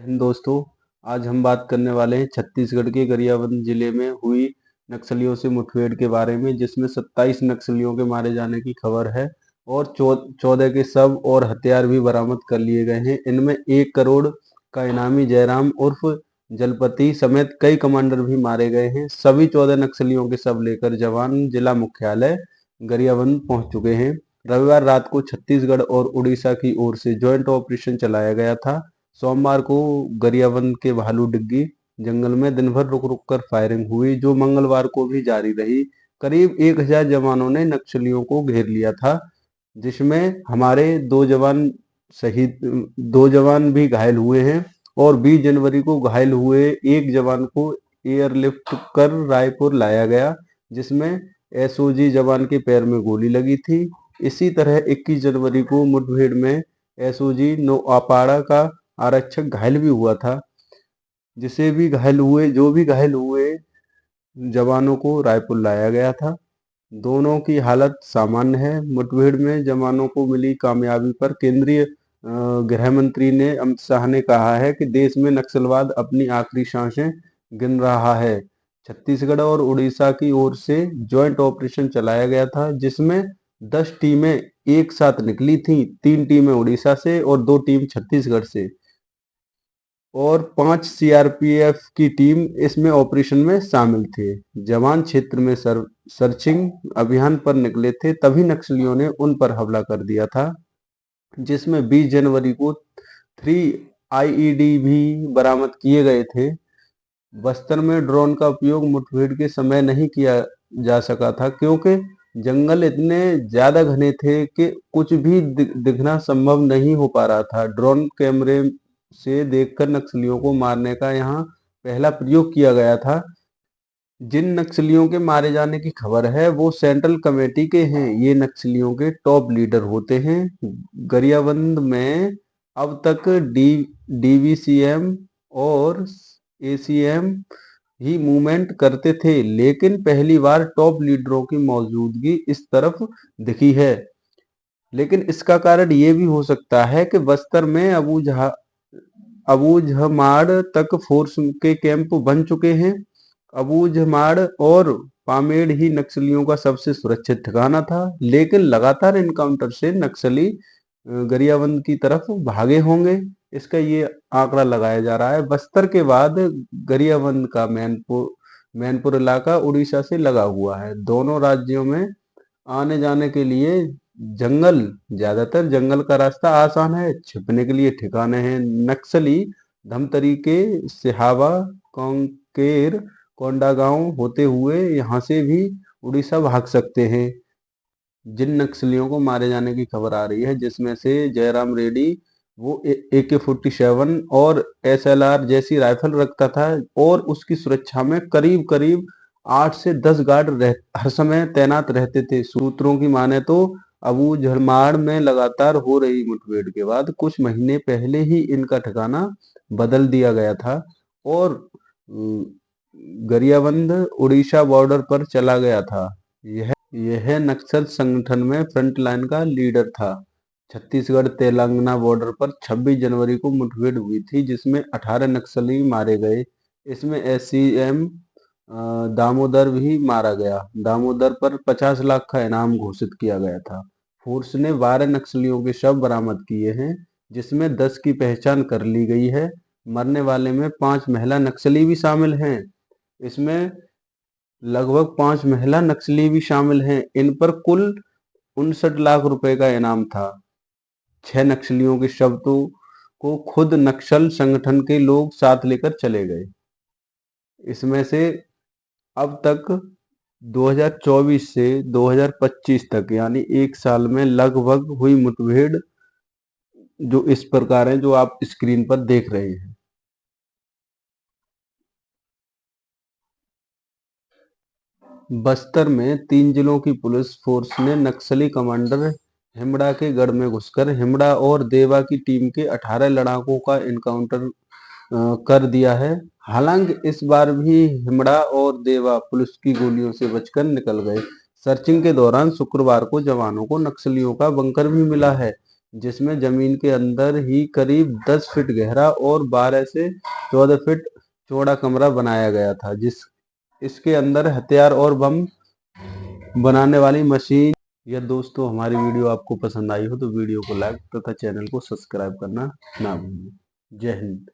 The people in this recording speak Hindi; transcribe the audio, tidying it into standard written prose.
दोस्तों, आज हम बात करने वाले हैं छत्तीसगढ़ के गरियाबंद जिले में हुई नक्सलियों से मुठभेड़ के बारे में, जिसमें 27 नक्सलियों के मारे जाने की खबर है और 14 के शव और हथियार भी बरामद कर लिए गए हैं। इनमें 1 करोड़ का इनामी जयराम उर्फ जलपति समेत कई कमांडर भी मारे गए हैं। सभी 14 नक्सलियों के शव लेकर जवान जिला मुख्यालय गरियाबंद पहुंच चुके हैं। रविवार रात को छत्तीसगढ़ और उड़ीसा की ओर से ज्वाइंट ऑपरेशन चलाया गया था। सोमवार को गरियाबंद के भालू डिग्गी जंगल में दिन भर रुक रुक कर फायरिंग हुई, जो मंगलवार को भी जारी रही। करीब 1000 जवानों ने नक्सलियों को घेर लिया था, जिसमें हमारे 2 जवान भी घायल हुए हैं और 20 जनवरी को घायल हुए एक जवान को एयरलिफ्ट कर रायपुर लाया गया, जिसमें एसओजी जवान के पैर में गोली लगी थी। इसी तरह 21 जनवरी को मुठभेड़ में एसओजी नोआपाड़ा का आरक्षक घायल भी हुआ था। जो भी घायल हुए जवानों को रायपुर लाया गया था। दोनों की हालत सामान्य है। मुठभेड़ में जवानों को मिली कामयाबी पर केंद्रीय गृह मंत्री ने अमित शाह ने कहा है कि देश में नक्सलवाद अपनी आखिरी सांसें गिन रहा है। छत्तीसगढ़ और उड़ीसा की ओर से ज्वाइंट ऑपरेशन चलाया गया था, जिसमें 10 टीमें एक साथ निकली थीं। 3 टीमें उड़ीसा से और 2 टीम छत्तीसगढ़ से और 5 सीआरपीएफ की टीम इसमें ऑपरेशन में शामिल थे। जवान क्षेत्र में सर्चिंग अभियान पर निकले थे, तभी नक्सलियों ने उन पर हमला कर दिया था, जिसमें 20 जनवरी को 3 आईईडी भी बरामद किए गए थे। बस्तर में ड्रोन का उपयोग मुठभेड़ के समय नहीं किया जा सका था, क्योंकि जंगल इतने ज्यादा घने थे कि कुछ भी दिखना संभव नहीं हो पा रहा था। ड्रोन कैमरे से देखकर नक्सलियों को मारने का यहाँ पहला प्रयोग किया गया था। जिन नक्सलियों के मारे जाने की खबर है वो सेंट्रल कमेटी के हैं। ये नक्सलियों के टॉप लीडर होते हैं। गरियाबंद में अब तक डीवीसीएम और एसीएम ही मूवमेंट करते थे, लेकिन पहली बार टॉप लीडरों की मौजूदगी इस तरफ दिखी है। लेकिन इसका कारण ये भी हो सकता है कि बस्तर में अबूझमाड़ तक फोर्स के कैंप बन चुके हैं। अबूझमाड़ और पामेड़ ही नक्सलियों का सबसे सुरक्षित ठिकाना था, लेकिन लगातार इनकाउंटर से नक्सली गरियाबंद की तरफ भागे होंगे, इसका ये आंकड़ा लगाया जा रहा है। बस्तर के बाद गरियाबंद का मैनपुर इलाका उड़ीसा से लगा हुआ है। दोनों राज्यों में आने जाने के लिए ज्यादातर जंगल का रास्ता आसान है। छिपने के लिए ठिकाने हैं। नक्सली धमतरी के सिहावा, कांकेर, कोंडागांव होते हुए यहाँ से भी उड़ीसा भाग सकते हैं। जिन नक्सलियों को मारे जाने की खबर आ रही है, जिसमें से जयराम रेड्डी वो AK-47 और SLR जैसी राइफल रखता था और उसकी सुरक्षा में करीब करीब 8 से 10 गार्ड हर समय तैनात रहते थे। सूत्रों की माने तो अबू झरमाड़ में लगातार हो रही मुठभेड़ के बाद कुछ महीने पहले ही इनका ठिकाना बदल दिया गया था और गरियाबंद उड़ीसा बॉर्डर पर चला गया था। यह नक्सल संगठन में फ्रंट लाइन का लीडर था। छत्तीसगढ़ तेलंगाना बॉर्डर पर 26 जनवरी को मुठभेड़ हुई थी, जिसमें 18 नक्सली मारे गए। इसमें SCM दामोदर भी मारा गया। दामोदर पर 50 लाख का इनाम घोषित किया गया था। फोर्स ने 12 नक्सलियों के शव बरामद किए हैं, जिसमें 10 की पहचान कर ली गई है। मरने वाले में 5 महिला नक्सली भी शामिल हैं। इसमें लगभग 5 महिला नक्सली भी शामिल हैं। इन पर कुल 59 लाख रुपए का इनाम था। 6 नक्सलियों के शव को खुद नक्सल संगठन के लोग साथ लेकर चले गए। इसमें से अब तक 2024 से 2025 तक यानी 1 साल में लगभग हुई मुठभेड़ जो इस प्रकार है, जो आप स्क्रीन पर देख रहे हैं। बस्तर में 3 जिलों की पुलिस फोर्स ने नक्सली कमांडर हिमड़ा के गढ़ में घुसकर हिमड़ा और देवा की टीम के 18 लड़ाकों का इनकाउंटर कर दिया है। हालांकि इस बार भी हिमड़ा और देवा पुलिस की गोलियों से बचकर निकल गए। सर्चिंग के दौरान शुक्रवार को जवानों को नक्सलियों का बंकर भी मिला है, जिसमें जमीन के अंदर ही करीब 10 फीट गहरा और 12 से 14 फीट चौड़ा कमरा बनाया गया था, इसके अंदर हथियार और बम बनाने वाली मशीन। या दोस्तों, हमारी वीडियो आपको पसंद आई हो तो वीडियो को लाइक तथा चैनल को सब्सक्राइब करना ना भूलें। जय हिंद।